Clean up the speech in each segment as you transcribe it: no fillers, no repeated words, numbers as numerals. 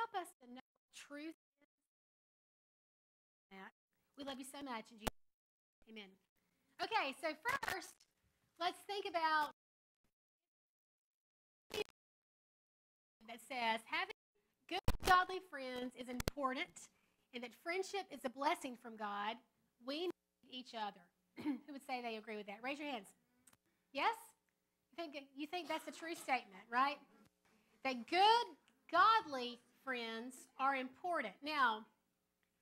help us to know truth. We love you so much. In Jesus' name, amen. Okay, so first, let's think about that says having good, godly friends is important, and that friendship is a blessing from God. We need each other. Who would say they agree with that? Raise your hands. Yes? You think that's a true statement, right? That good, godly friends are important. Now,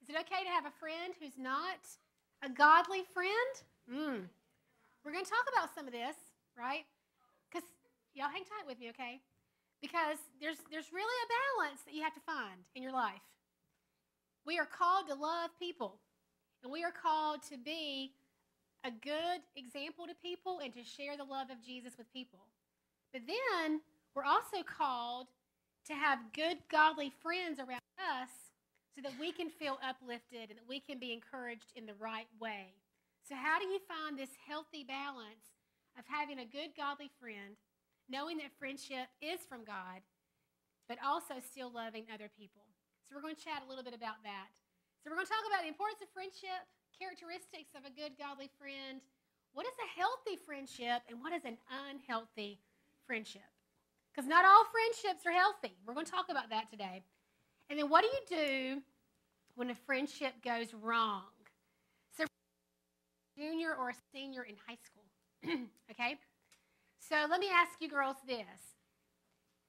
is it okay to have a friend who's not a godly friend? We're going to talk about some of this, right? Because y'all hang tight with me, okay? Because there's really a balance that you have to find in your life. We are called to love people, and we are called to be a good example to people and to share the love of Jesus with people. But then we're also called to have good, godly friends around us so that we can feel uplifted and that we can be encouraged in the right way. So how do you find this healthy balance of having a good, godly friend, knowing that friendship is from God, but also still loving other people? So we're going to chat a little bit about that. So we're going to talk about the importance of friendship, characteristics of a good, godly friend. What is a healthy friendship and what is an unhealthy friendship? Because not all friendships are healthy. We're going to talk about that today. And then what do you do when a friendship goes wrong? So junior or a senior in high school, okay? So let me ask you girls this.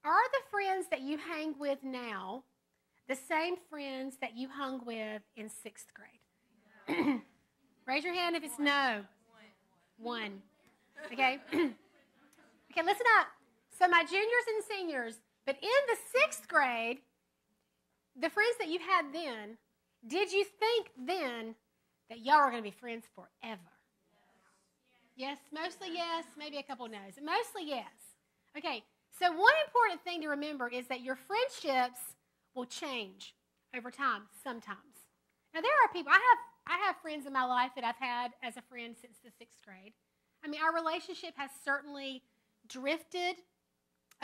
Are the friends that you hang with now the same friends that you hung with in 6th grade? Raise your hand if it's no. One. Okay? Okay, listen up. So my juniors and seniors, but in the 6th grade, the friends that you had then, did you think then that y'all were going to be friends forever? Yes, mostly yes, maybe a couple no's. Mostly yes. Okay, so one important thing to remember is that your friendships will change over time sometimes. Now there are people, I have friends in my life that I've had as a friend since the 6th grade. I mean, our relationship has certainly drifted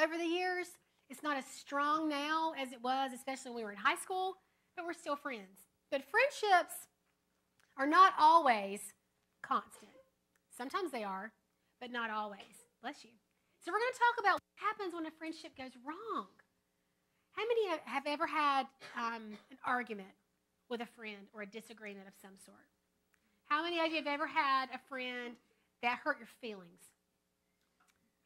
over the years. It's not as strong now as it was, especially when we were in high school, but we're still friends. But friendships are not always constant. Sometimes they are, but not always. Bless you. So we're going to talk about what happens when a friendship goes wrong. How many have ever had an argument with a friend or a disagreement of some sort? How many of you have ever had a friend that hurt your feelings?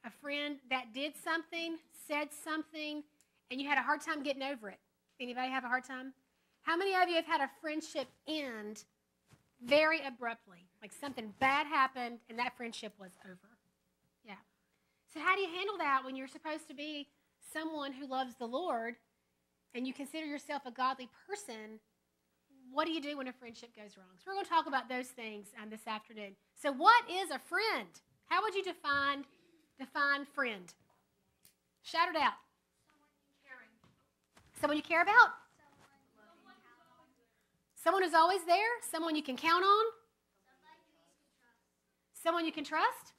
A friend that did something, said something, and you had a hard time getting over it? Anybody have a hard time? How many of you have had a friendship end very abruptly? Like something bad happened and that friendship was over. Yeah. So how do you handle that when you're supposed to be someone who loves the Lord and you consider yourself a godly person? What do you do when a friendship goes wrong? So we're going to talk about those things this afternoon. So what is a friend? How would you define friend? Shout it out. Someone you care about? Someone who's always there? Someone you can count on? Someone you can trust?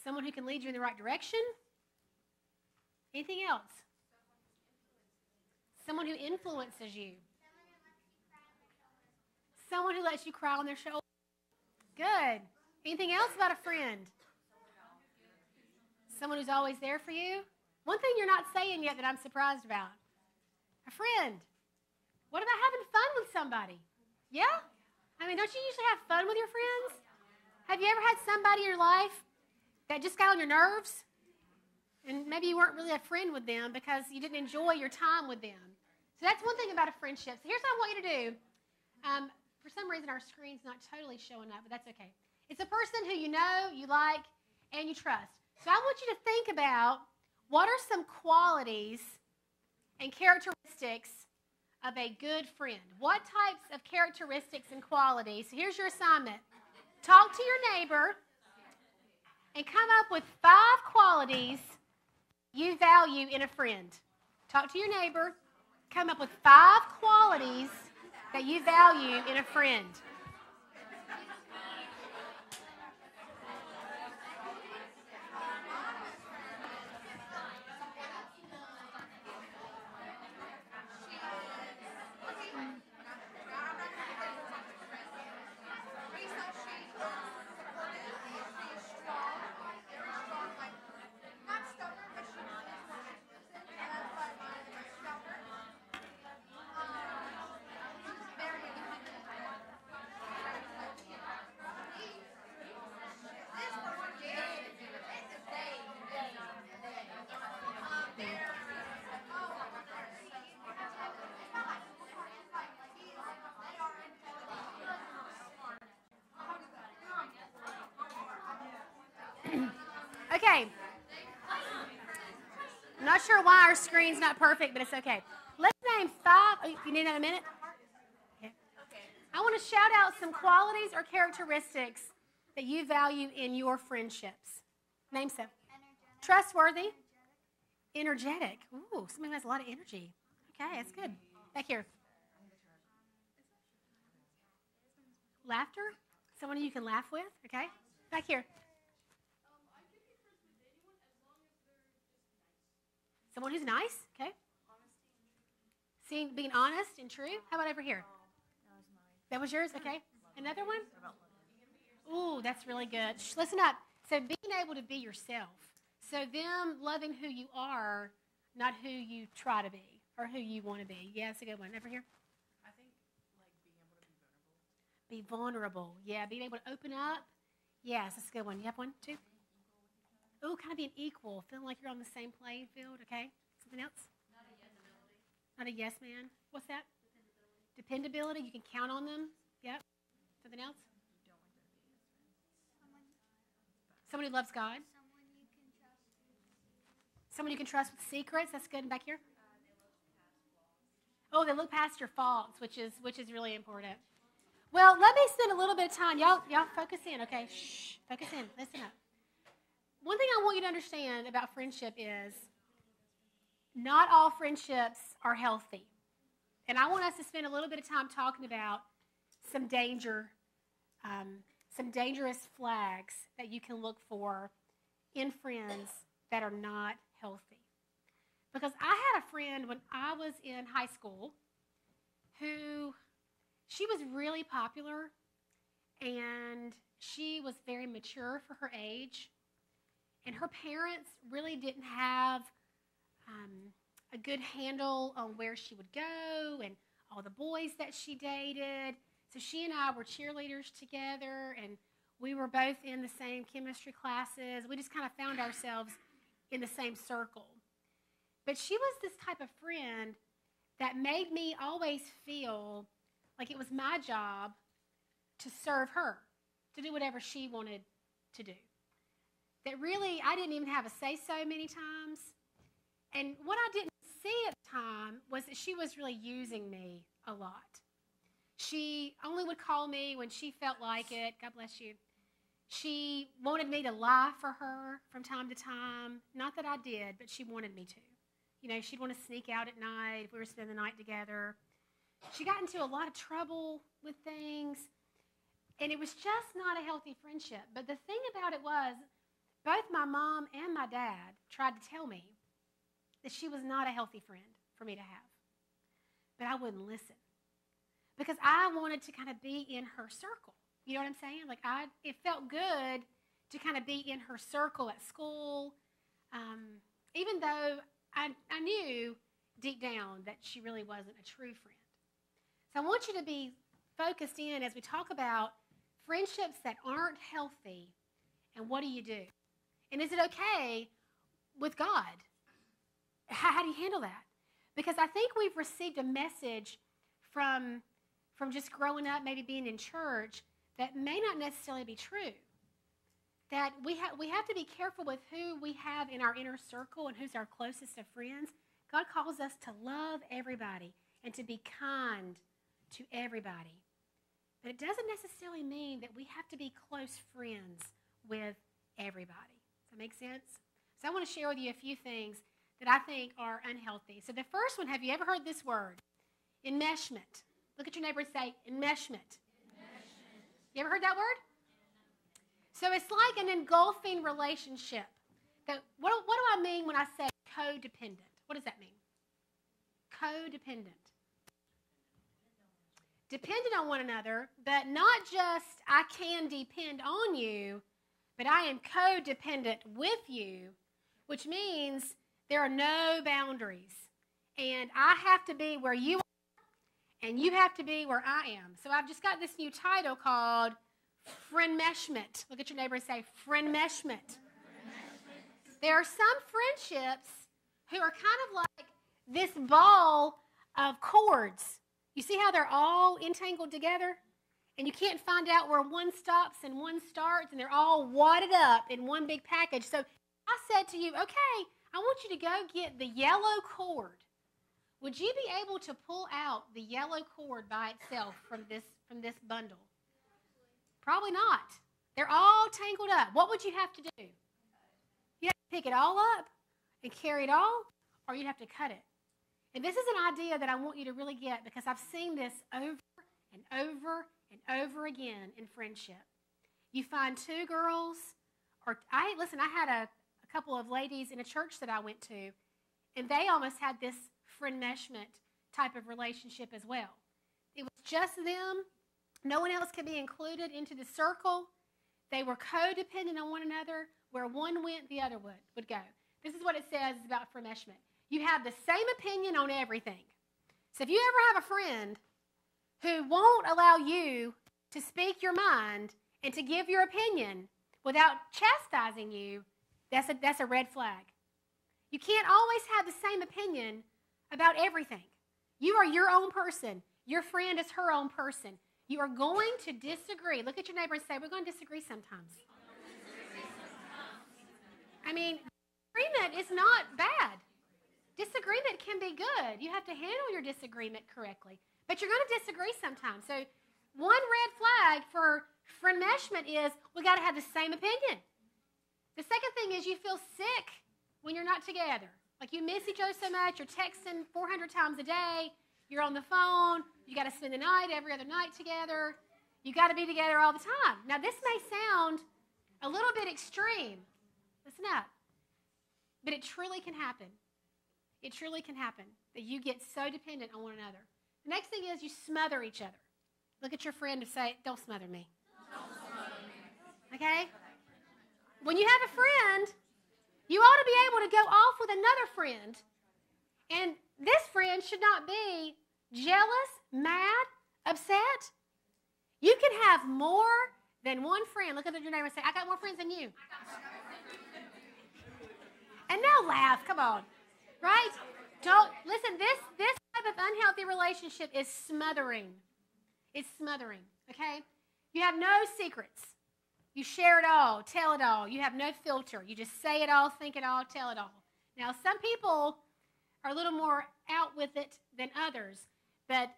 Someone who can lead you in the right direction? Anything else? Someone who influences you. Someone who lets you cry on their shoulder. Good. Anything else about a friend? Someone who's always there for you. One thing you're not saying yet that I'm surprised about. A friend. What about having fun with somebody? Yeah? I mean, don't you usually have fun with your friends? Have you ever had somebody in your life that just got on your nerves? And maybe you weren't really a friend with them because you didn't enjoy your time with them. So that's one thing about a friendship. So here's what I want you to do. For some reason, our screen's not totally showing up, but that's okay. It's a person who you know, you like, and you trust. So I want you to think about what are some qualities and characteristics of a good friend. What types of characteristics and qualities? So here's your assignment. Talk to your neighbor and come up with 5 qualities you value in a friend. Talk to your neighbor. Come up with 5 qualities that you value in a friend. Okay. I'm not sure why our screen's not perfect, but it's okay. Let's name 5. Oh, you need another minute? Okay. I want to shout out some qualities or characteristics that you value in your friendships. Name some. Trustworthy. Energetic. Ooh, somebody who has a lot of energy. Okay, that's good. Back here. Laughter. Someone you can laugh with. Okay. Back here. Someone who's nice. Okay. Being honest and true. How about over here? That was yours? Okay. Another one? Ooh, that's really good. Listen up. So being able to be yourself. So them loving who you are, not who you try to be or who you want to be. Yeah, that's a good one. Over here? I think like being able to be vulnerable. Yeah, being able to open up. Yes, that's a good one. You have one, too? Ooh, kind of being equal. Feeling like you're on the same playing field. Okay. Something else? Not a yes man. What's that? Dependability. You can count on them. Yep. Something else? Someone who loves God. Someone you can trust with secrets. That's good. And back here? Oh, they look past your faults, which is really important. Well, let me spend a little bit of time. Y'all focus in, okay? Shh. Focus in. Listen up. One thing I want you to understand about friendship is not all friendships are healthy. And I want us to spend a little bit of time talking about some dangerous flags that you can look for in friends that are not healthy. Because I had a friend when I was in high school who, she was really popular and she was very mature for her age. And her parents really didn't have a good handle on where she would go and all the boys that she dated. So she and I were cheerleaders together, and we were both in the same chemistry classes. We just kind of found ourselves in the same circle. But she was this type of friend that made me always feel like it was my job to serve her, to do whatever she wanted to do. That really, I didn't even have a say-so many times. And what I didn't see at the time was that she was really using me a lot. She only would call me when she felt like it. God bless you. She wanted me to lie for her from time to time. Not that I did, but she wanted me to. You know, she'd want to sneak out at night if we were spending the night together. She got into a lot of trouble with things, and it was just not a healthy friendship. But the thing about it was, both my mom and my dad tried to tell me that she was not a healthy friend for me to have. But I wouldn't listen because I wanted to kind of be in her circle. You know what I'm saying? Like it felt good to kind of be in her circle at school, even though I knew deep down that she really wasn't a true friend. So I want you to be focused in as we talk about friendships that aren't healthy and what do you do? And is it okay with God? How do you handle that? Because I think we've received a message from just growing up, maybe being in church, that may not necessarily be true. That we have to be careful with who we have in our inner circle and who's our closest of friends. God calls us to love everybody and to be kind to everybody. But it doesn't necessarily mean that we have to be close friends with everybody. Does that make sense? So I want to share with you a few things that I think are unhealthy. So the first one, have you ever heard this word? Enmeshment. Look at your neighbor and say, enmeshment. You ever heard that word? So it's like an engulfing relationship. What do I mean when I say codependent? What does that mean? Codependent. Dependent on one another, but not just I can depend on you, but I am codependent with you, which means there are no boundaries. And I have to be where you are, and you have to be where I am. So I've just got this new title called Friendmeshment. Look at your neighbor and say, Friendmeshment. There are some friendships who are kind of like this ball of cords. You see how they're all entangled together? And you can't find out where one stops and one starts, and they're all wadded up in one big package. So I said to you, okay, I want you to go get the yellow cord. Would you be able to pull out the yellow cord by itself from this bundle? Probably not. They're all tangled up. What would you have to do? You have to pick it all up and carry it all, or you'd have to cut it. And this is an idea that I want you to really get, because I've seen this over and over and over again in friendship. You find two girls, I had a couple of ladies in a church that I went to, and they almost had this friendmeshment type of relationship as well. It was just them. No one else could be included into the circle. They were codependent on one another. Where one went, the other would go. This is what it says about friendmeshment. You have the same opinion on everything. So if you ever have a friend who won't allow you to speak your mind and to give your opinion without chastising you, that's a red flag. You can't always have the same opinion about everything. You are your own person. Your friend is her own person. You are going to disagree. Look at your neighbor and say, we're going to disagree sometimes. I mean, disagreement is not bad. Disagreement can be good. You have to handle your disagreement correctly. But you're going to disagree sometimes. So one red flag for friendmeshment is we got to have the same opinion. The second thing is you feel sick when you're not together. Like you miss each other so much. You're texting 400 times a day. You're on the phone. You got to spend the night every other night together. You got to be together all the time. Now, this may sound a little bit extreme. Listen up. But it truly can happen. It truly can happen that you get so dependent on one another. The next thing is you smother each other. Look at your friend and say, don't smother me. Don't smother me. Okay? When you have a friend, you ought to be able to go off with another friend. And this friend should not be jealous, mad, upset. You can have more than one friend. Look at your neighbor and say, I got more friends than you. And now laugh. Come on. Right? Don't listen, this type of unhealthy relationship is smothering. It's smothering. Okay? You have no secrets. You share it all, tell it all. You have no filter. You just say it all, think it all, tell it all. Now, some people are a little more out with it than others. But,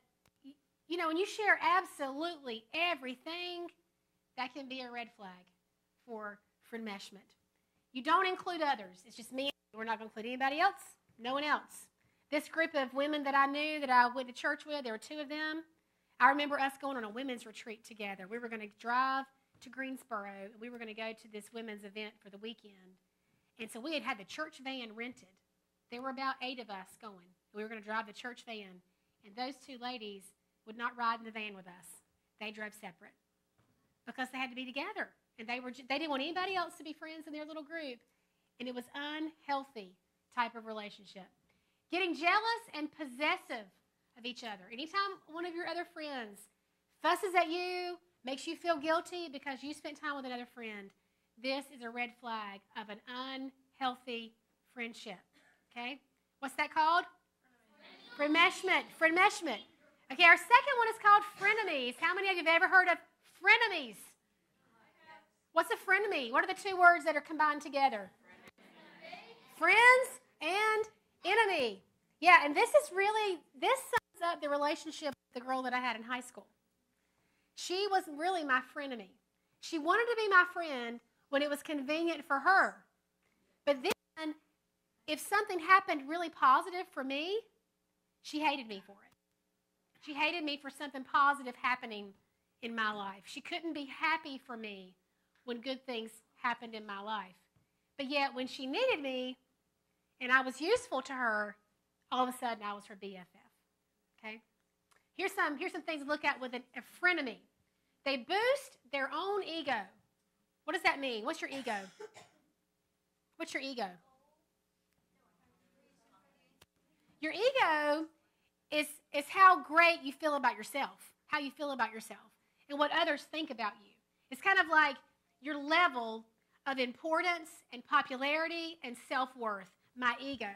you know, when you share absolutely everything, that can be a red flag for friendmeshment. You don't include others. It's just me. We're not going to include anybody else. No one else. This group of women that I knew that I went to church with, there were two of them. I remember us going on a women's retreat together. We were going to drive to Greensboro, and we were going to go to this women's event for the weekend. And so we had the church van rented. There were about 8 of us going. We were going to drive the church van, and those two ladies would not ride in the van with us. They drove separate because they had to be together, and they didn't want anybody else to be friends in their little group, and it was unhealthy type of relationship. Getting jealous and possessive of each other. Anytime one of your other friends fusses at you, makes you feel guilty because you spent time with another friend, this is a red flag of an unhealthy friendship. Okay? What's that called? Friendmeshment. Friendmeshment. Okay, our second one is called frenemies. How many of you have ever heard of frenemies? What's a frenemy? What are the two words that are combined together? Friends and enemy. Yeah, and this sums up the relationship with the girl that I had in high school. She was really my frenemy. She wanted to be my friend when it was convenient for her. But then, if something happened really positive for me, she hated me for it. She hated me for something positive happening in my life. She couldn't be happy for me when good things happened in my life. But yet, when she needed me and I was useful to her, all of a sudden I was her BFF. Okay? Here's some things to look at with a frenemy. They boost their own ego. What does that mean? What's your ego? What's your ego? Your ego is how great you feel about yourself, how you feel about yourself, and what others think about you. It's kind of like your level of importance and popularity and self-worth, my ego.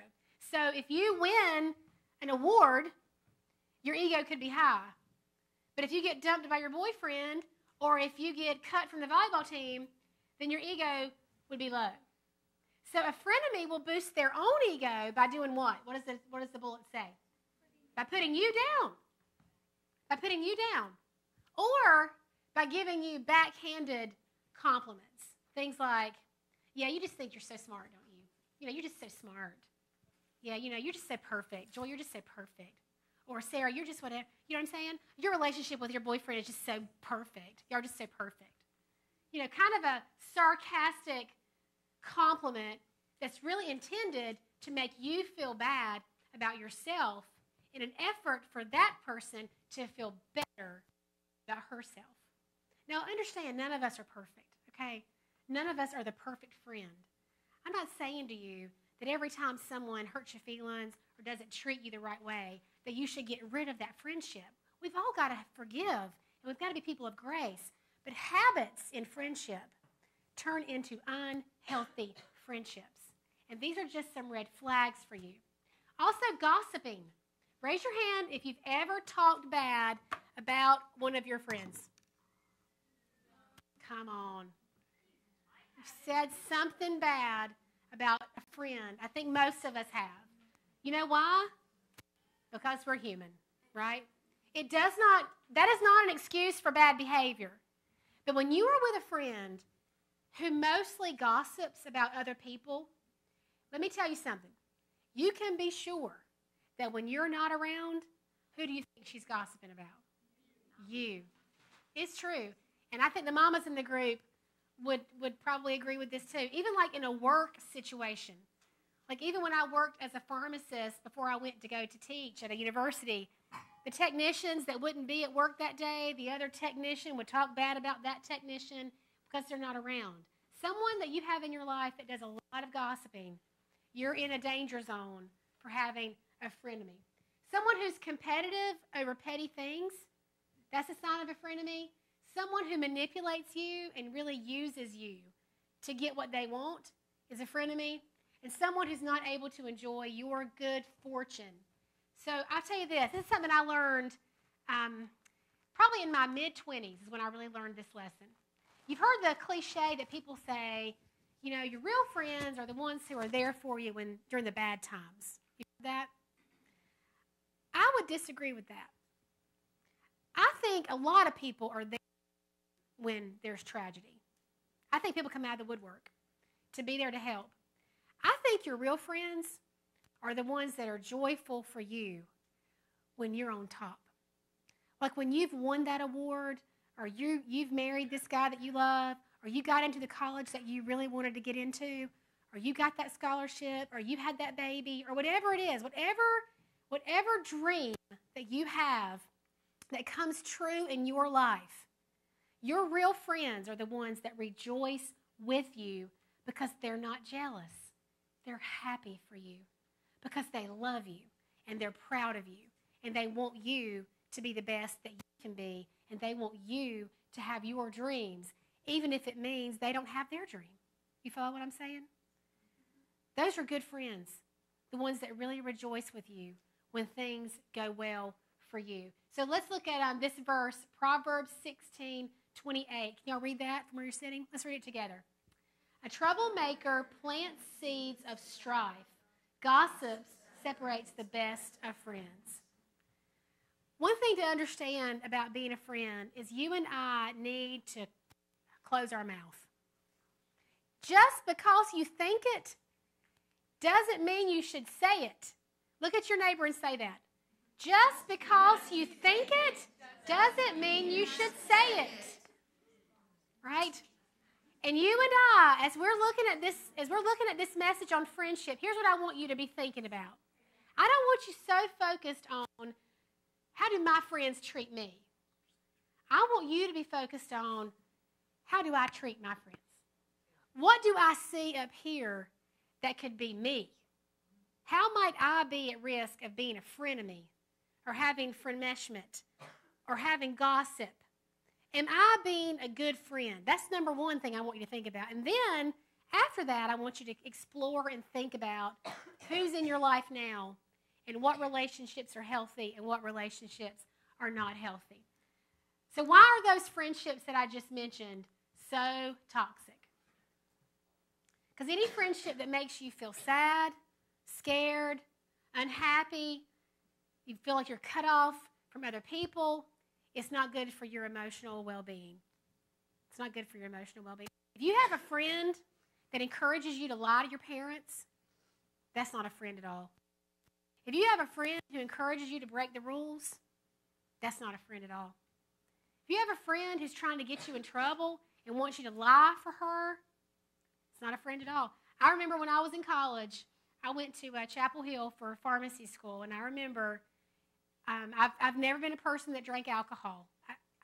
So if you win an award, your ego could be high. But if you get dumped by your boyfriend or if you get cut from the volleyball team, then your ego would be low. So a frenemy will boost their own ego by doing what? What does the bullet say? By putting you down. By putting you down. Or by giving you backhanded compliments. Things like, yeah, you just think you're so smart, don't you? You know, you're just so smart. Yeah, you know, you're just so perfect. Joy, you're just so perfect. Or Sarah, you're just whatever. You know what I'm saying? Your relationship with your boyfriend is just so perfect. You're just so perfect. You know, kind of a sarcastic compliment that's really intended to make you feel bad about yourself in an effort for that person to feel better about herself. Now, understand, none of us are perfect, okay? None of us are the perfect friend. I'm not saying to you that every time someone hurts your feelings or doesn't treat you the right way, that you should get rid of that friendship. We've all got to forgive, and we've got to be people of grace. But habits in friendship turn into unhealthy friendships. And these are just some red flags for you. Also, gossiping. Raise your hand if you've ever talked bad about one of your friends. Come on. You've said something bad about a friend. I think most of us have. You know why? Because we're human, right? That is not an excuse for bad behavior. But when you are with a friend who mostly gossips about other people, let me tell you something. You can be sure that when you're not around, who do you think she's gossiping about? You. It's true. And I think the mamas in the group would probably agree with this too. Even like in a work situation. Like even when I worked as a pharmacist before I went to go to teach at a university, the technicians that wouldn't be at work that day, the other technician would talk bad about that technician because they're not around. Someone that you have in your life that does a lot of gossiping, you're in a danger zone for having a frenemy. Someone who's competitive over petty things, that's a sign of a frenemy. Someone who manipulates you and really uses you to get what they want is a frenemy. And someone who's not able to enjoy your good fortune. So I'll tell you this is something I learned probably in my mid-20s is when I really learned this lesson. You've heard the cliche that people say, you know, your real friends are the ones who are there for you during the bad times. You heard that? I would disagree with that. I think a lot of people are there when there's tragedy. I think people come out of the woodwork to be there to help. I think your real friends are the ones that are joyful for you when you're on top. Like when you've won that award, or you've married this guy that you love, or you got into the college that you really wanted to get into, or you got that scholarship, or you had that baby, or whatever it is, whatever dream that you have that comes true in your life, your real friends are the ones that rejoice with you because they're not jealous. They're happy for you because they love you and they're proud of you and they want you to be the best that you can be and they want you to have your dreams, even if it means they don't have their dream. You follow what I'm saying? Those are good friends, the ones that really rejoice with you when things go well for you. So let's look at this verse, Proverbs 16:28. Can y'all read that from where you're sitting? Let's read it together. A troublemaker plants seeds of strife. Gossip separates the best of friends. One thing to understand about being a friend is you and I need to close our mouth. Just because you think it doesn't mean you should say it. Look at your neighbor and say that. Just because you think it doesn't mean you should say it. Right? And you and I, as we're looking at this message on friendship, here's what I want you to be thinking about. I don't want you so focused on how do my friends treat me. I want you to be focused on how do I treat my friends. What do I see up here that could be me? How might I be at risk of being a frenemy or having frenemeshment or having gossip? Am I being a good friend? That's number one thing I want you to think about. And then after that, I want you to explore and think about who's in your life now and what relationships are healthy and what relationships are not healthy. So why are those friendships that I just mentioned so toxic? Because any friendship that makes you feel sad, scared, unhappy, you feel like you're cut off from other people, it's not good for your emotional well-being. It's not good for your emotional well-being. If you have a friend that encourages you to lie to your parents, that's not a friend at all. If you have a friend who encourages you to break the rules, that's not a friend at all. If you have a friend who's trying to get you in trouble and wants you to lie for her, it's not a friend at all. I remember when I was in college, I went to Chapel Hill for pharmacy school, and I remember I've never been a person that drank alcohol.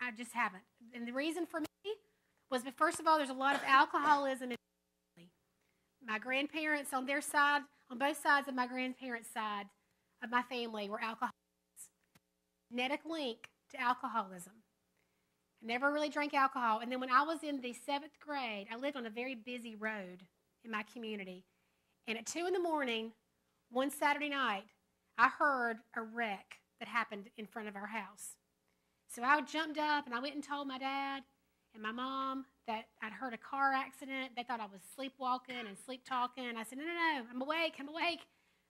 I just haven't. And the reason for me was that, first of all, there's a lot of alcoholism in my family. My grandparents on their side, on both sides of my grandparents' side of my family, were alcoholics. Genetic link to alcoholism. I never really drank alcohol. And then when I was in the 7th grade, I lived on a very busy road in my community. And at 2 in the morning, one Saturday night, I heard a wreck that happened in front of our house. So I jumped up and I went and told my dad and my mom that I'd heard a car accident. They thought I was sleepwalking and sleep talking. I said, no, I'm awake.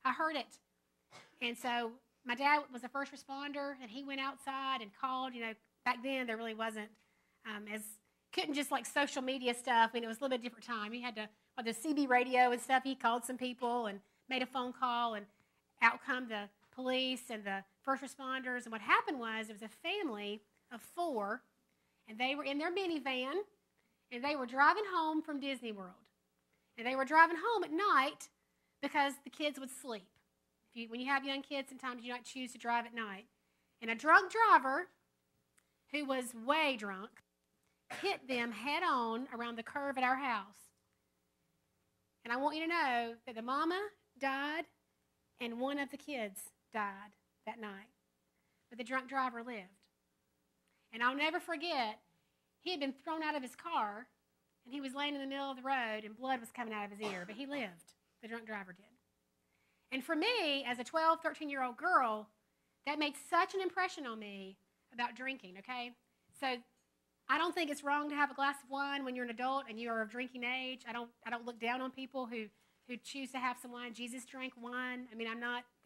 I heard it. And so my dad was a first responder, and he went outside and called. You know, back then there really wasn't couldn't just like social media stuff. I mean, it was a little bit different time. You had to, on the CB radio and stuff, he called some people and made a phone call, and out come the police and the first responders. And what happened was, it was a family of 4, and they were in their minivan, and they were driving home from Disney World. And they were driving home at night because the kids would sleep. When you have young kids, sometimes you don't choose to drive at night. And a drunk driver, who was way drunk, hit them head on around the curve at our house. And I want you to know that the mama died and one of the kids died that night. But the drunk driver lived. And I'll never forget, he had been thrown out of his car, and he was laying in the middle of the road, and blood was coming out of his ear. But he lived. The drunk driver did. And for me, as a 12, 13-year-old girl, that made such an impression on me about drinking, okay? So I don't think it's wrong to have a glass of wine when you're an adult and you are of drinking age. I don't look down on people who choose to have some wine. Jesus drank wine. I mean,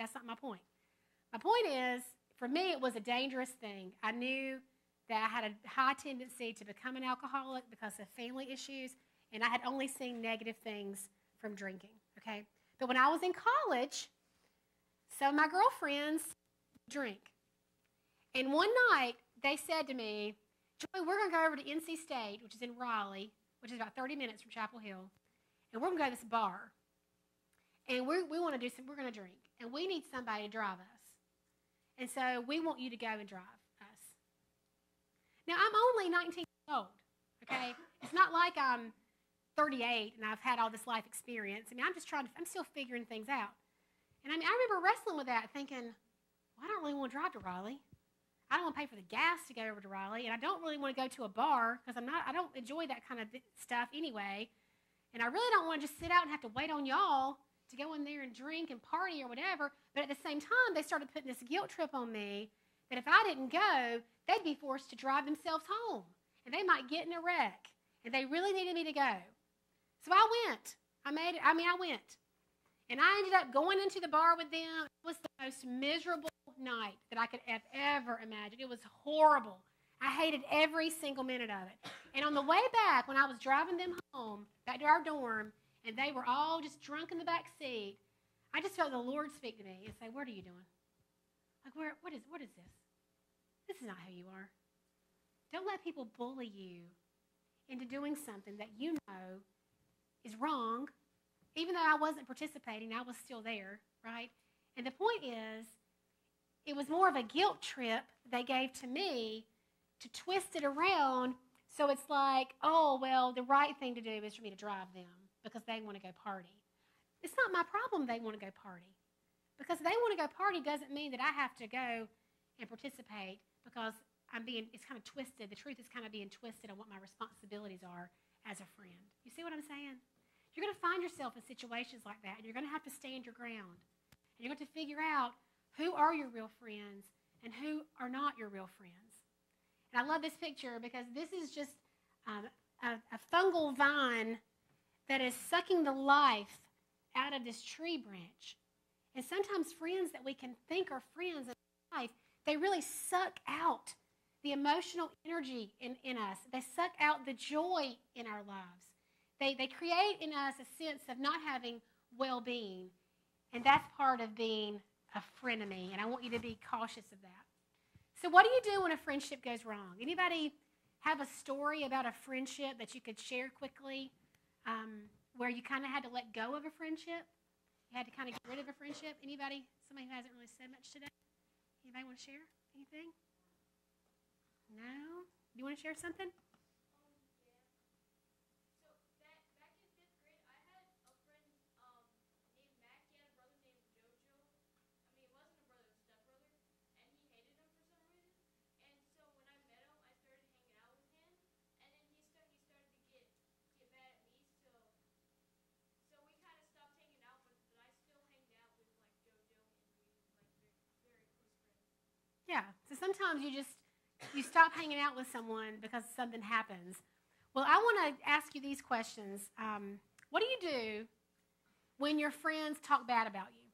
that's not my point. My point is, for me, it was a dangerous thing. I knew that I had a high tendency to become an alcoholic because of family issues, and I had only seen negative things from drinking, okay? But when I was in college, some of my girlfriends drink. And one night, they said to me, Joy, we're going to go over to NC State, which is in Raleigh, which is about 30 minutes from Chapel Hill, and we're going to go to this bar. And we want to we're going to drink, and we need somebody to drive us. And so we want you to go and drive us. Now, I'm only 19 years old, okay? It's not like I'm 38 and I've had all this life experience. I mean, I'm still figuring things out. And I remember wrestling with that, thinking, well, I don't really want to drive to Raleigh. I don't want to pay for the gas to go over to Raleigh, and I don't really want to go to a bar because I don't enjoy that kind of stuff anyway. And I really don't want to just sit out and have to wait on y'all to go in there and drink and party or whatever. But at the same time, they started putting this guilt trip on me that if I didn't go, they'd be forced to drive themselves home, and they might get in a wreck, and they really needed me to go. So I went. I went. And I ended up going into the bar with them. It was the most miserable night that I could have ever imagined. It was horrible. I hated every single minute of it. And on the way back, when I was driving them home, back to our dorm, and they were all just drunk in the back seat, I just felt the Lord speak to me and say, what are you doing? Like, what is this? This is not who you are. Don't let people bully you into doing something that you know is wrong. Even though I wasn't participating, I was still there, right? And the point is, it was more of a guilt trip they gave to me to twist it around so it's like, oh, well, the right thing to do is for me to drive them because they want to go party. It's not my problem they want to go party. Because they want to go party doesn't mean that I have to go and participate because it's kind of twisted. The truth is kind of being twisted on what my responsibilities are as a friend. You see what I'm saying? You're going to find yourself in situations like that, and you're going to have to stand your ground. And you're going to figure out who are your real friends and who are not your real friends. And I love this picture because this is just a fungal vine that is sucking the life out of this tree branch. And sometimes friends that we can think are friends in life, they really suck out the emotional energy in us. They suck out the joy in our lives. They create in us a sense of not having well-being. And that's part of being a frenemy. And I want you to be cautious of that. So what do you do when a friendship goes wrong? Anybody have a story about a friendship that you could share quickly where you kind of had to let go of a friendship? You had to kind of get rid of a friendship? Anybody? Somebody who hasn't really said much today? Anybody want to share anything? No? Do you want to share something? Yeah. So sometimes you stop hanging out with someone because something happens. Well, I want to ask you these questions. What do you do when your friends talk bad about you?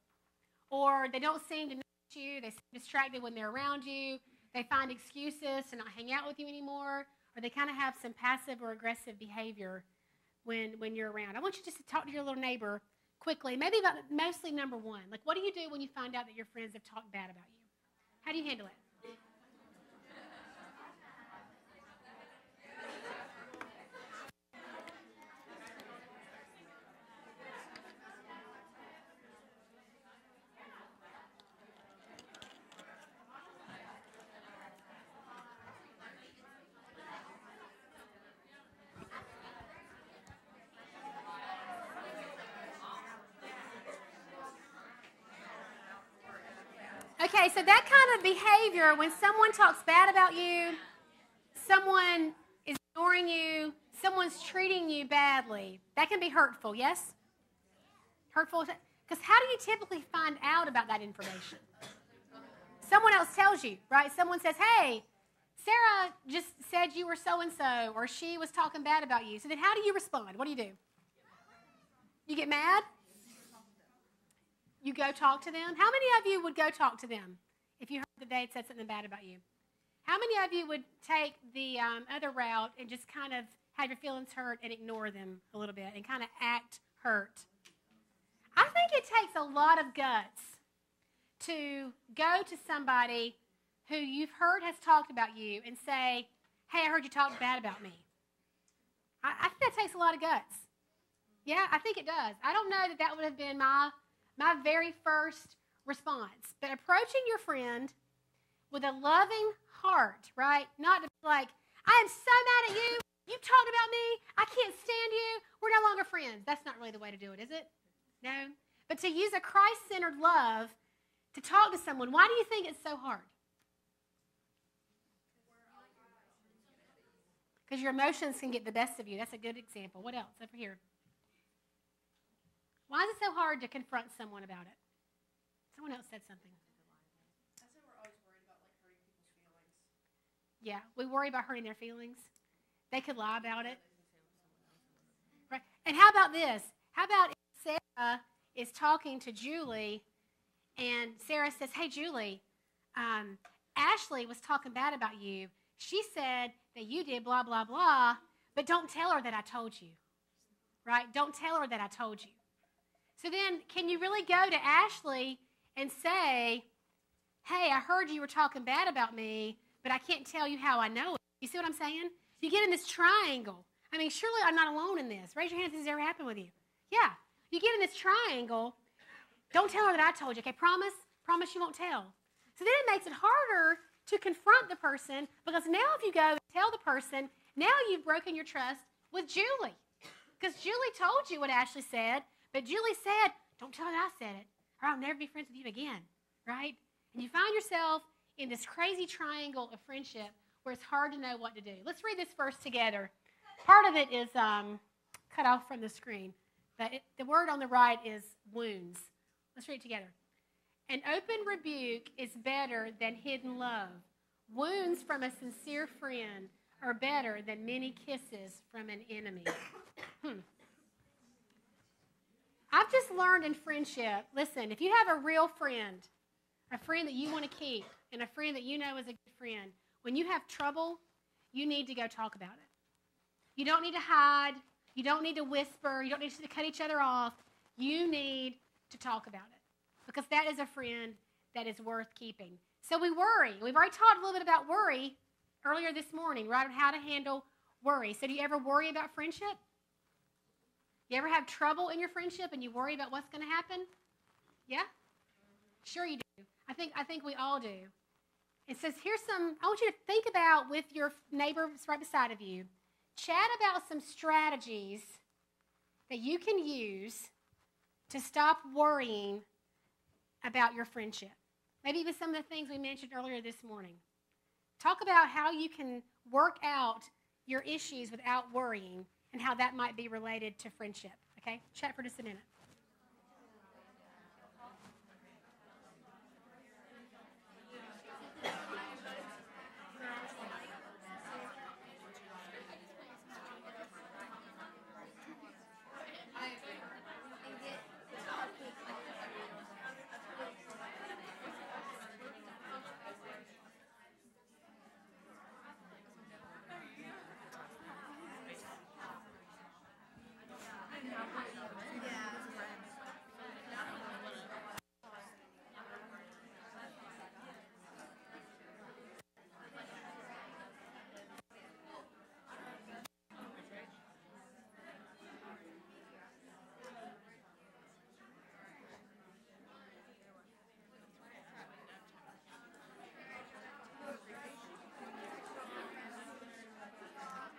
Or they don't seem to notice you, they seem distracted when they're around you, they find excuses to not hang out with you anymore, or they kind of have some passive or aggressive behavior when you're around. I want you just to talk to your little neighbor quickly, maybe about mostly number one. Like, what do you do when you find out that your friends have talked bad about you? How do you handle it? Okay, so that kind of behavior, when someone talks bad about you, someone is ignoring you, someone's treating you badly, that can be hurtful, yes? Hurtful? Because how do you typically find out about that information? Someone else tells you, right? Someone says, hey, Sarah just said you were so-and-so, or she was talking bad about you. So then how do you respond? What do? You get mad? You go talk to them? How many of you would go talk to them if you heard that they had said something bad about you? How many of you would take the other route and just kind of have your feelings hurt and ignore them a little bit and kind of act hurt? I think it takes a lot of guts to go to somebody who you've heard has talked about you and say, hey, I heard you talk bad about me. I think that takes a lot of guts. Yeah, I think it does. I don't know that would have been my very first response. But approaching your friend with a loving heart, right? Not to be like, I am so mad at you. You talked about me. I can't stand you. We're no longer friends. That's not really the way to do it, is it? No. But to use a Christ-centered love to talk to someone, why do you think it's so hard? Because your emotions can get the best of you. That's a good example. What else? Over here. Why is it so hard to confront someone about it? Someone else said something. I said we're always worried about like hurting people's feelings. Yeah, we worry about hurting their feelings. They could lie about it. Right. And how about this? How about if Sarah is talking to Julie and Sarah says, hey, Julie, Ashley was talking bad about you. She said that you did blah, blah, blah, but don't tell her that I told you. Right? Don't tell her that I told you. So then, can you really go to Ashley and say, hey, I heard you were talking bad about me, but I can't tell you how I know it. You see what I'm saying? You get in this triangle. I mean, surely I'm not alone in this. Raise your hand if this has ever happened with you. Yeah. You get in this triangle. Don't tell her that I told you, okay? Promise? Promise you won't tell. So then it makes it harder to confront the person because now if you go and tell the person, now you've broken your trust with Julie. Because Julie told you what Ashley said, but Julie said, don't tell her that I said it, or I'll never be friends with you again, right? And you find yourself in this crazy triangle of friendship where it's hard to know what to do. Let's read this verse together. Part of it is cut off from the screen. The word on the right is wounds. Let's read it together. An open rebuke is better than hidden love. Wounds from a sincere friend are better than many kisses from an enemy. I've just learned in friendship, listen, if you have a real friend, a friend that you want to keep, and a friend that you know is a good friend, when you have trouble, you need to go talk about it. You don't need to hide. You don't need to whisper. You don't need to cut each other off. You need to talk about it because that is a friend that is worth keeping. So we worry. We've already talked a little bit about worry earlier this morning, right, on how to handle worry. So do you ever worry about friendship? You ever have trouble in your friendship and you worry about what's going to happen? Yeah? Sure you do. I think we all do. It says here's some, I want you to think about with your neighbor right beside of you. Chat about some strategies that you can use to stop worrying about your friendship. Maybe even some of the things we mentioned earlier this morning. Talk about how you can work out your issues without worrying and how that might be related to friendship. Okay? Chat for just a minute.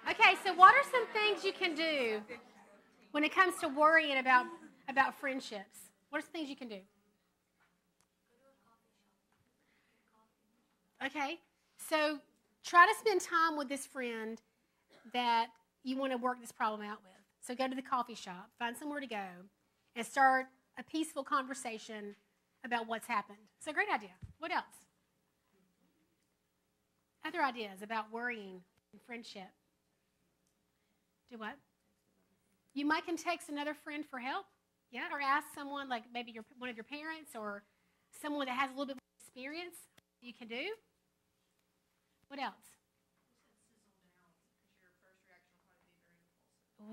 Okay, so what are some things you can do when it comes to worrying about friendships? What are some things you can do? Okay, so try to spend time with this friend that you want to work this problem out with. So go to the coffee shop, find somewhere to go, and start a peaceful conversation about what's happened. It's a great idea. What else? Other ideas about worrying and friendship. Do what? You might can text another friend for help, yeah, or ask someone like maybe one of your parents or someone that has a little bit more experience. You can do. What else?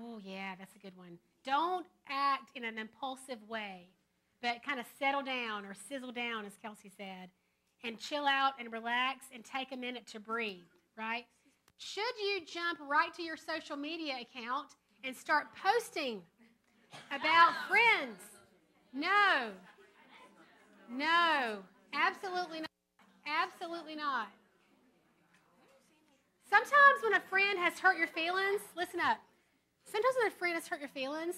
Oh yeah, that's a good one. Don't act in an impulsive way, but kind of settle down or sizzle down, as Kelsey said, and chill out and relax and take a minute to breathe. Right? Should you jump right to your social media account and start posting about friends? No. No. Absolutely not. Absolutely not. Sometimes when a friend has hurt your feelings, listen up. Sometimes when a friend has hurt your feelings,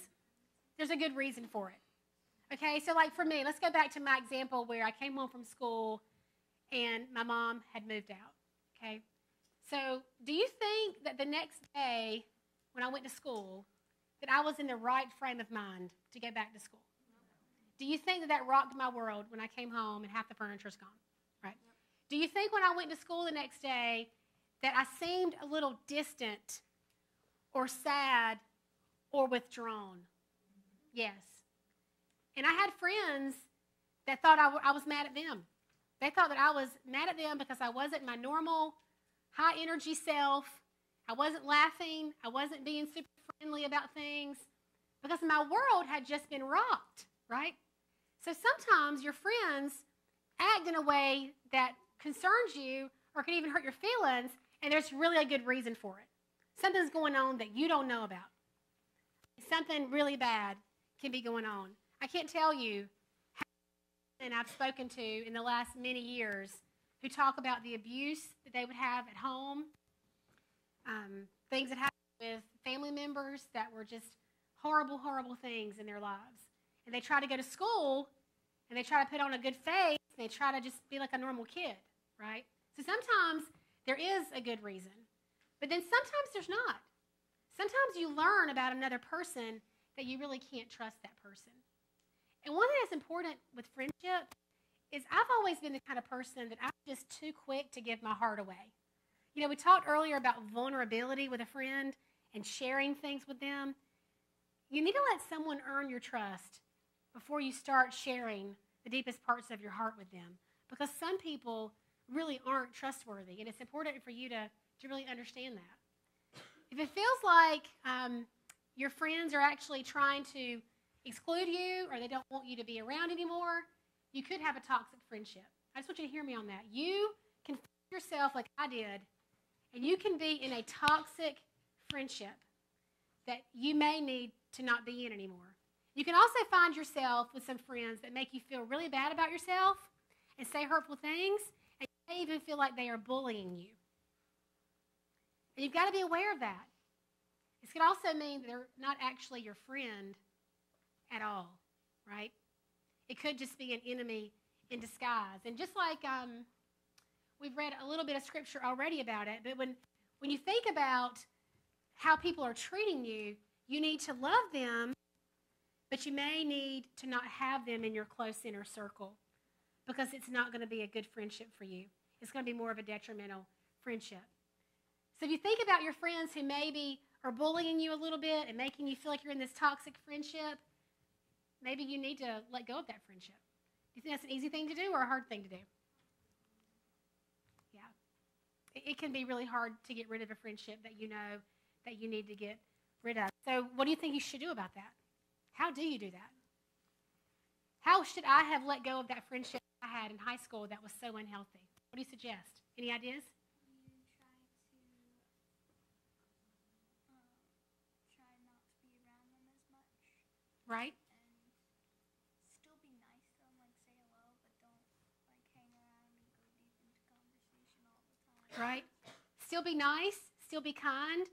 there's a good reason for it. Okay, so like for me, let's go back to my example where I came home from school and my mom had moved out. Okay. So do you think that the next day when I went to school that I was in the right frame of mind to go back to school? Do you think that rocked my world when I came home and half the furniture's gone? Right? Do you think when I went to school the next day that I seemed a little distant or sad or withdrawn? Yes. And I had friends that thought I was mad at them. They thought that I was mad at them because I wasn't my normal high energy self. I wasn't laughing. I wasn't being super friendly about things because my world had just been rocked, right? So sometimes your friends act in a way that concerns you or can even hurt your feelings, and there's really a good reason for it. Something's going on that you don't know about. Something really bad can be going on. I can't tell you how many I've spoken to in the last many years who talk about the abuse that they would have at home, things that happened with family members that were just horrible, horrible things in their lives. And they try to go to school, and they try to put on a good face, and they try to just be like a normal kid, right? So sometimes there is a good reason, but then sometimes there's not. Sometimes you learn about another person that you really can't trust that person. And one thing that's important with friendship is I've always been the kind of person that I'm just too quick to give my heart away. You know, we talked earlier about vulnerability with a friend and sharing things with them. You need to let someone earn your trust before you start sharing the deepest parts of your heart with them. Because some people really aren't trustworthy, and it's important for you to really understand that. If it feels like your friends are actually trying to exclude you or they don't want you to be around anymore, you could have a toxic friendship. I just want you to hear me on that. You can find yourself like I did, and you can be in a toxic friendship that you may need to not be in anymore. You can also find yourself with some friends that make you feel really bad about yourself and say hurtful things, and you may even feel like they are bullying you. And you've got to be aware of that. This could also mean that they're not actually your friend at all, right? It could just be an enemy in disguise. And just like we've read a little bit of scripture already about it, but when you think about how people are treating you, you need to love them, but you may need to not have them in your close inner circle because it's not going to be a good friendship for you. It's going to be more of a detrimental friendship. So if you think about your friends who maybe are bullying you a little bit and making you feel like you're in this toxic friendship, maybe you need to let go of that friendship. Do you think that's an easy thing to do or a hard thing to do? Yeah. It can be really hard to get rid of a friendship that you know that you need to get rid of. So what do you think you should do about that? How do you do that? How should I have let go of that friendship I had in high school that was so unhealthy? What do you suggest? Any ideas? Try not to be around them as much. Right? And still be nice to them, like say hello, but don't like hang around and go deep into conversation all the time. Right? Still be nice, still be kind,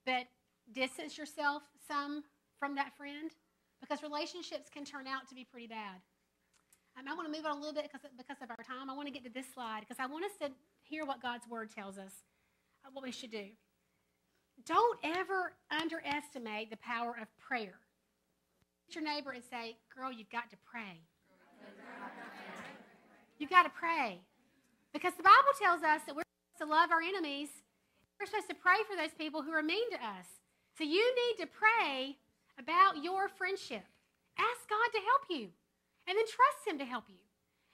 but distance yourself some from that friend because relationships can turn out to be pretty bad. I want to move on a little bit because of our time. I want to get to this slide because I want us to hear what God's Word tells us, what we should do. Don't ever underestimate the power of prayer. Look at your neighbor and say, girl, you've got to pray. You've got to pray. Because the Bible tells us that we're supposed to love our enemies. We're supposed to pray for those people who are mean to us. So you need to pray about your friendship. Ask God to help you. And then trust Him to help you.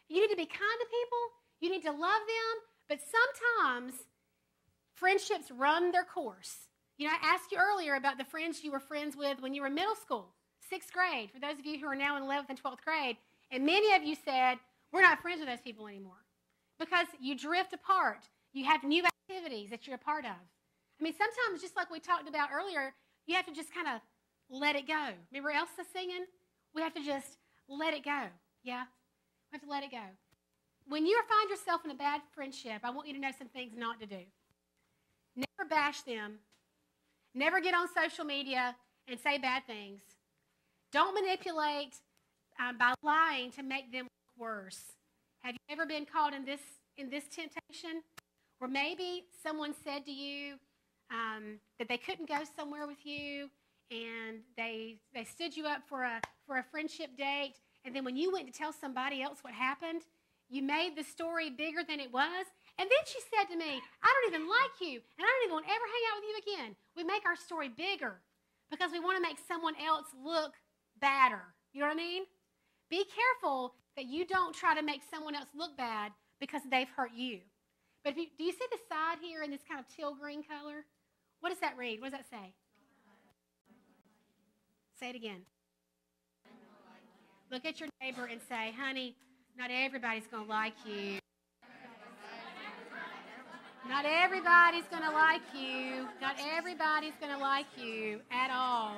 You need to be kind to people. You need to love them. But sometimes friendships run their course. You know, I asked you earlier about the friends you were friends with when you were in middle school, 6th grade, for those of you who are now in 11th and 12th grade. And many of you said, we're not friends with those people anymore because you drift apart. You have new activities that you're a part of. I mean, sometimes, just like we talked about earlier, you have to just kind of let it go. Remember Elsa singing? We have to just let it go. Yeah? We have to let it go. When you find yourself in a bad friendship, I want you to know some things not to do. Never bash them. Never get on social media and say bad things. Don't manipulate by lying to make them look worse. Have you ever been caught in this temptation where maybe someone said to you that they couldn't go somewhere with you and they stood you up for a friendship date, and then when you went to tell somebody else what happened, you made the story bigger than it was, and then she said to me, I don't even like you, and I don't even want to ever hang out with you again. We make our story bigger because we want to make someone else look badder. You know what I mean? Be careful that you don't try to make someone else look bad because they've hurt you. But do you see the side here in this kind of teal green color? What does that read? What does that say? Say it again. Look at your neighbor and say, honey, not everybody's going to like you. Not everybody's going to like you. Not everybody's going to like you at all.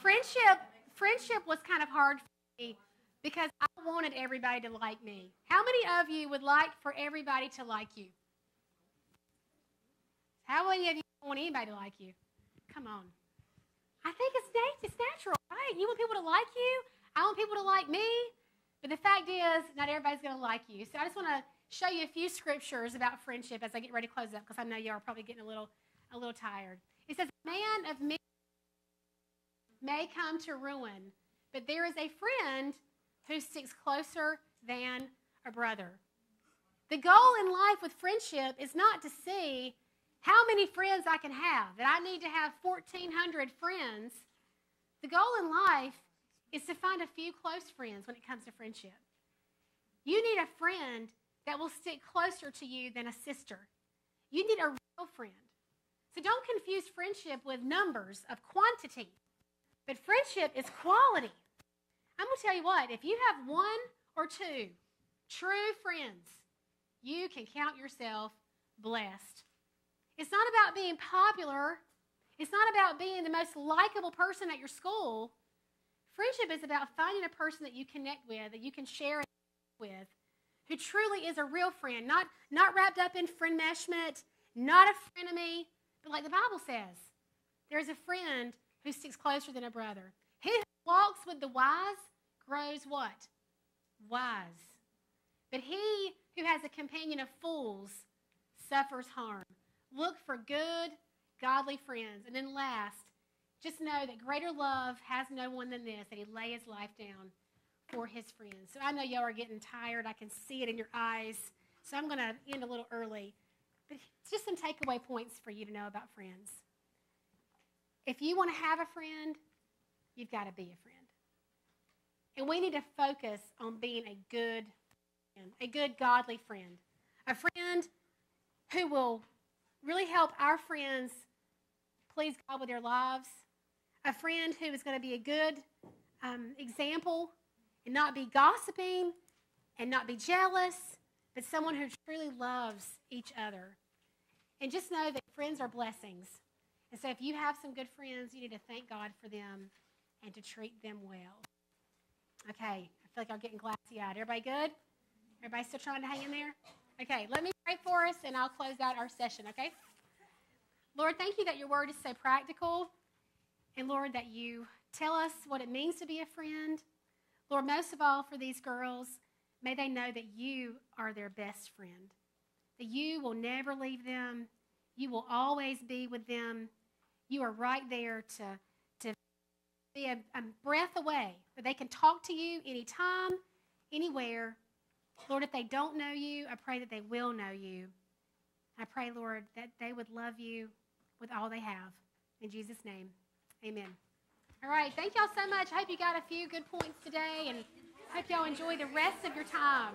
Friendship was kind of hard for me because I wanted everybody to like me. How many of you would like for everybody to like you? How many of you don't want anybody to like you? Come on. I think it's natural, right? You want people to like you. I want people to like me. But the fact is, not everybody's going to like you. So I just want to show you a few scriptures about friendship as I get ready to close up because I know y'all are probably getting a little tired. It says, a man of many may come to ruin, but there is a friend who sticks closer than a brother. The goal in life with friendship is not to see how many friends I can have, that I need to have 1,400 friends. The goal in life is to find a few close friends when it comes to friendship. You need a friend that will stick closer to you than a sister. You need a real friend. So don't confuse friendship with numbers of quantity. But friendship is quality. I'm going to tell you what, if you have one or two true friends, you can count yourself blessed. It's not about being popular. It's not about being the most likable person at your school. Friendship is about finding a person that you connect with, that you can share with, who truly is a real friend, not wrapped up in friendmeshment, not a frenemy, but like the Bible says, there's a friend who sticks closer than a brother. He who walks with the wise grows what? Wise. But he who has a companion of fools suffers harm. Look for good, godly friends. And then last, just know that greater love has no one than this, that he lay his life down for his friends. So I know y'all are getting tired. I can see it in your eyes. So I'm going to end a little early. But just some takeaway points for you to know about friends. If you want to have a friend, you've got to be a friend. And we need to focus on being a good friend, a good godly friend. A friend who will really help our friends please God with their lives. A friend who is going to be a good example and not be gossiping and not be jealous, but someone who truly loves each other. And just know that friends are blessings. And so if you have some good friends, you need to thank God for them and to treat them well. Okay, I feel like I'm getting glassy-eyed. Everybody good? Everybody still trying to hang in there? Okay, let me pray for us, and I'll close out our session, okay? Lord, thank you that your word is so practical. And, Lord, that you tell us what it means to be a friend. Lord, most of all for these girls, may they know that you are their best friend, that you will never leave them. You will always be with them. You are right there to be a breath away, that they can talk to you anytime, anywhere. Lord, if they don't know you, I pray that they will know you. I pray, Lord, that they would love you with all they have. In Jesus' name, amen. All right, thank y'all so much. I hope you got a few good points today, and hope y'all enjoy the rest of your time.